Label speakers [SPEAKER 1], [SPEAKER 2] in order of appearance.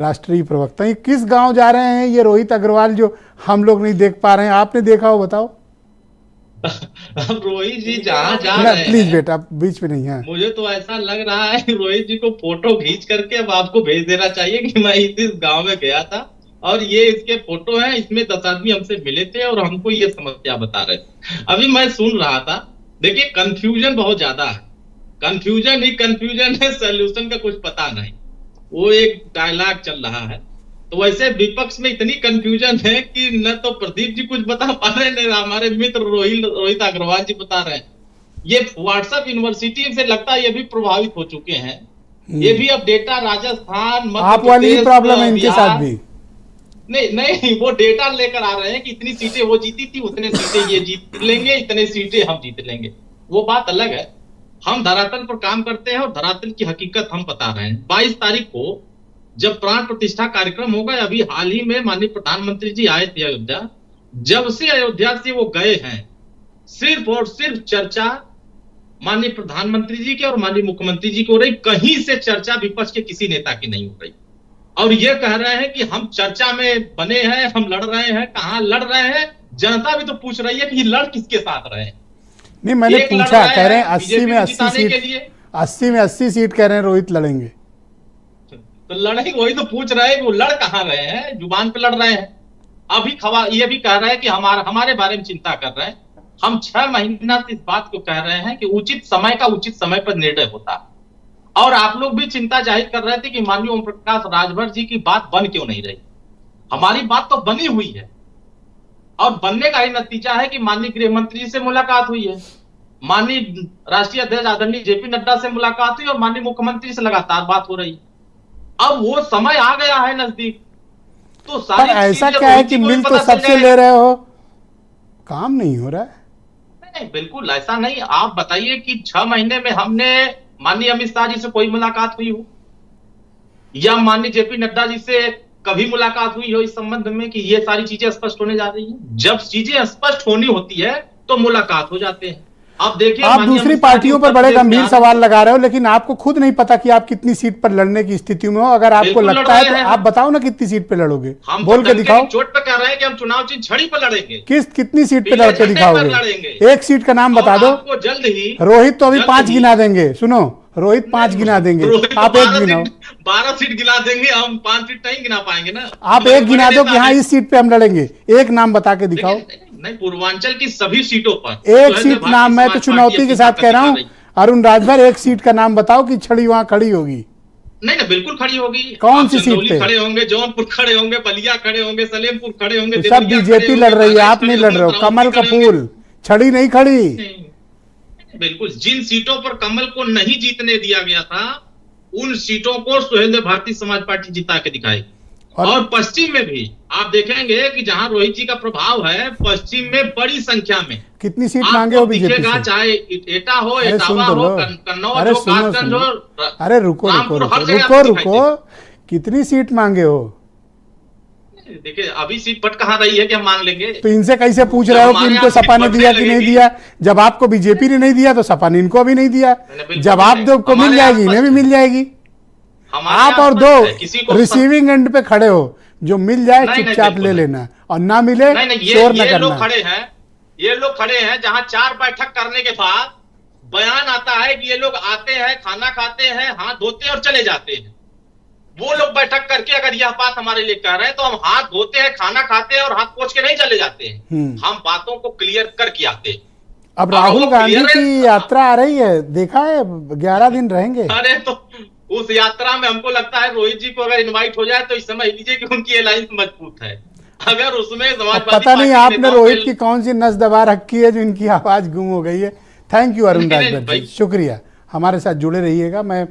[SPEAKER 1] राष्ट्रीय प्रवक्ता, ये किस गांव जा रहे हैं ये रोहित अग्रवाल जो हम लोग नहीं देख पा रहे हैं? आपने देखा हो, बताओ।
[SPEAKER 2] अब रोहित जी जहाँ जा
[SPEAKER 1] ना
[SPEAKER 2] रहे
[SPEAKER 1] प्लीज
[SPEAKER 2] हैं,
[SPEAKER 1] बेटा, आप बीच में नहीं है।
[SPEAKER 2] मुझे तो ऐसा लग रहा है कि रोहित जी को फोटो खींच करके अब आपको भेज देना चाहिए कि मैं इस गांव में गया था और ये इसके फोटो है, इसमें 10 आदमी हमसे मिले थे और हमको ये समस्या बता रहे थे। अभी मैं सुन रहा था, देखिए कंफ्यूजन बहुत ज्यादा है, कंफ्यूजन ही कंफ्यूजन है, सोल्यूशन का कुछ पता नहीं, वो एक डायलॉग चल रहा है। तो वैसे विपक्ष में इतनी कंफ्यूजन है कि न तो प्रदीप जी कुछ बता पा रहे हैं, न हमारे मित्र रोहित अग्रवाल जी बता रहे हैं। ये व्हाट्सएप यूनिवर्सिटी से लगता है ये भी प्रभावित हो चुके हैं, ये भी अब डेटा राजस्थान, मध्य
[SPEAKER 1] आप वाली ही
[SPEAKER 2] प्रदेश,
[SPEAKER 1] प्रॉब्लम है इनके साथ
[SPEAKER 2] बिहार,
[SPEAKER 1] भी।
[SPEAKER 2] नहीं नहीं, वो डेटा लेकर आ रहे हैं कि इतनी सीटें वो जीती थी, उतने सीटें ये जीत लेंगे, इतने सीटें हम जीत लेंगे। वो बात अलग है। हम धरातल पर काम करते हैं और धरातल की हकीकत हम बता रहे हैं। 22 तारीख को जब प्राण प्रतिष्ठा कार्यक्रम होगा, अभी हाल ही में माननीय प्रधानमंत्री जी आए थे अयोध्या, जब से अयोध्या से वो गए हैं, सिर्फ और सिर्फ चर्चा माननीय प्रधानमंत्री जी के और माननीय मुख्यमंत्री जी की हो रही, कहीं से चर्चा विपक्ष के किसी नेता की नहीं हो रही। और ये कह रहे हैं कि हम चर्चा में बने हैं, हम लड़ रहे हैं, कहां लड़ रहे हैं? जनता भी तो पूछ रही है कि लड़ किसके साथ रहे हैं।
[SPEAKER 1] नहीं, मैंने पूछा, कह रहे हैं 80 में 80
[SPEAKER 2] जिताने
[SPEAKER 1] सीट,
[SPEAKER 2] के लिए
[SPEAKER 1] 80 में 80 सीट कह रहे हैं रोहित लड़ेंगे।
[SPEAKER 2] तो लड़ाई वही तो पूछ रहे हैं कि वो लड़ कहां रहे हैं, जुबान पे लड़ रहे हैं। अभी ये भी कह रहे हैं कि हमारे बारे में चिंता कर रहे हैं। हम 6 महीना से इस बात को कह रहे हैं कि उचित समय पर निर्णय होता। और आप लोग भी चिंता जाहिर कर रहे थे कि माननीय ओम प्रकाश राजभर जी की बात बन क्यों नहीं रही। हमारी बात तो बनी हुई है और बनने का ही नतीजा है कि माननीय गृह मंत्री से मुलाकात हुई है, माननीय राष्ट्रीय अध्यक्ष आदरणीय जेपी नड्डा से मुलाकात हुई और माननीय मुख्यमंत्री से लगातार बात हो रही। अब वो समय आ गया है नजदीक, तो
[SPEAKER 1] पर ऐसा क्या है कि मिल तो सबसे ले रहे हो, काम नहीं हो रहा है?
[SPEAKER 2] नहीं, बिल्कुल ऐसा नहीं। आप बताइए कि 6 महीने में हमने माननीय अमित शाह जी से कोई मुलाकात हुई हो या माननीय जेपी नड्डा जी से कभी मुलाकात हुई हो इस संबंध में कि ये सारी चीजें स्पष्ट होने जा रही हैं? जब चीजें स्पष्ट होनी होती है तो मुलाकात हो जाते हैं। आप देखिए,
[SPEAKER 1] आप दूसरी पार्टियों पर बड़े गंभीर सवाल लगा रहे हो, लेकिन आपको खुद नहीं पता कि आप कितनी सीट पर लड़ने की स्थिति में हो। अगर आपको लगता है तो आप बताओ ना कितनी सीट पे लड़ोगे, बोल के दिखाओ।
[SPEAKER 2] चोट पे कह रहे हैं कि हम चुनाव की छड़ी पर लड़ेंगे।
[SPEAKER 1] कितनी सीट पे लड़ के दिखाओगे? एक सीट का नाम बता दो।
[SPEAKER 2] आपको जल्द ही
[SPEAKER 1] रोहित तो अभी 5 गिना देंगे। सुनो, रोहित 5 गिना देंगे, आप 1 गिनाओ।
[SPEAKER 2] 12 सीट गिना देंगे, हम 5 सीट नहीं गिना पाएंगे ना।
[SPEAKER 1] आप 1 गिना दो कि हाँ इस सीट पे हम लड़ेंगे, एक नाम बता के दिखाओ।
[SPEAKER 2] नहीं, पूर्वांचल की सभी सीटों पर
[SPEAKER 1] एक सीट नाम, मैं तो चुनौती के साथ कह रहा हूं अरुण राजभर, एक सीट का नाम बताओ कि छड़ी वहां खड़ी होगी।
[SPEAKER 2] नहीं ना, बिल्कुल खड़ी होगी।
[SPEAKER 1] कौन सी सीट पे?
[SPEAKER 2] खड़े होंगे, जौनपुर खड़े होंगे, बलिया खड़े होंगे, सलेमपुर खड़े होंगे।
[SPEAKER 1] तो सब बीजेपी लड़ रही है, आप नहीं लड़ रहे हो। कमल का फूल, छड़ी नहीं खड़ी।
[SPEAKER 2] बिल्कुल, जिन सीटों पर कमल को नहीं जीतने दिया गया था उन सीटों को सुहेलदेव भारतीय समाज पार्टी जिता के दिखाई। और पश्चिम में भी आप देखेंगे कि जहां रोहित जी का प्रभाव है, पश्चिम में बड़ी संख्या में
[SPEAKER 1] कितनी सीट मांगे हो बीजेपी से?
[SPEAKER 2] चाहे एटा हो, एटावा हो, कन्नौज हो, कासगंज हो।
[SPEAKER 1] अरे रुको, कितनी सीट मांगे हो?
[SPEAKER 2] देखिए, अभी सीट बट कहाँ रही है कि हम मांग लेंगे?
[SPEAKER 1] तो इनसे कैसे पूछ रहे हो कि इनको सपा ने दिया कि नहीं दिया? जब आपको बीजेपी ने नहीं दिया तो सपा ने इनको भी नहीं दिया। जब आप दो को मिल जाएगी, इन्हें भी मिल जाएगी। आप और दो रिसीविंग एंड पे खड़े हो, जो मिल जाए चुपचाप ले लेना और ना मिले शोर न करना।
[SPEAKER 2] ये लोग खड़े हैं जहां 4 बैठक करने के बाद बयान आता है कि ये लोग आते हैं, खाना खाते हैं, हाथ धोते हैं और चले जाते हैं। वो लोग बैठक करके अगर यह बात हमारे लिए कह रहे हैं तो हम हाथ धोते हैं, खाना खाते हैं और हाथ पोंछ के नहीं चले जाते हैं। हम बातों को क्लियर करके आते हैं।
[SPEAKER 1] अब राहुल गांधी की यात्रा आ रही है, देखा है, 11 दिन रहेंगे।
[SPEAKER 2] अरे तो उस यात्रा में हमको लगता है रोहित जी को अगर इनवाइट हो जाए तो इस समय लीजिए कि उनकी अलायंस मजबूत है। अगर उसमें समाजवादी
[SPEAKER 1] पता नहीं आपने रोहित की कौन सी नस दबा रखी है जो इनकी आवाज गुम हो गई है। थैंक यू अरुण राजभर जी, शुक्रिया, हमारे साथ जुड़े रहिएगा। मैं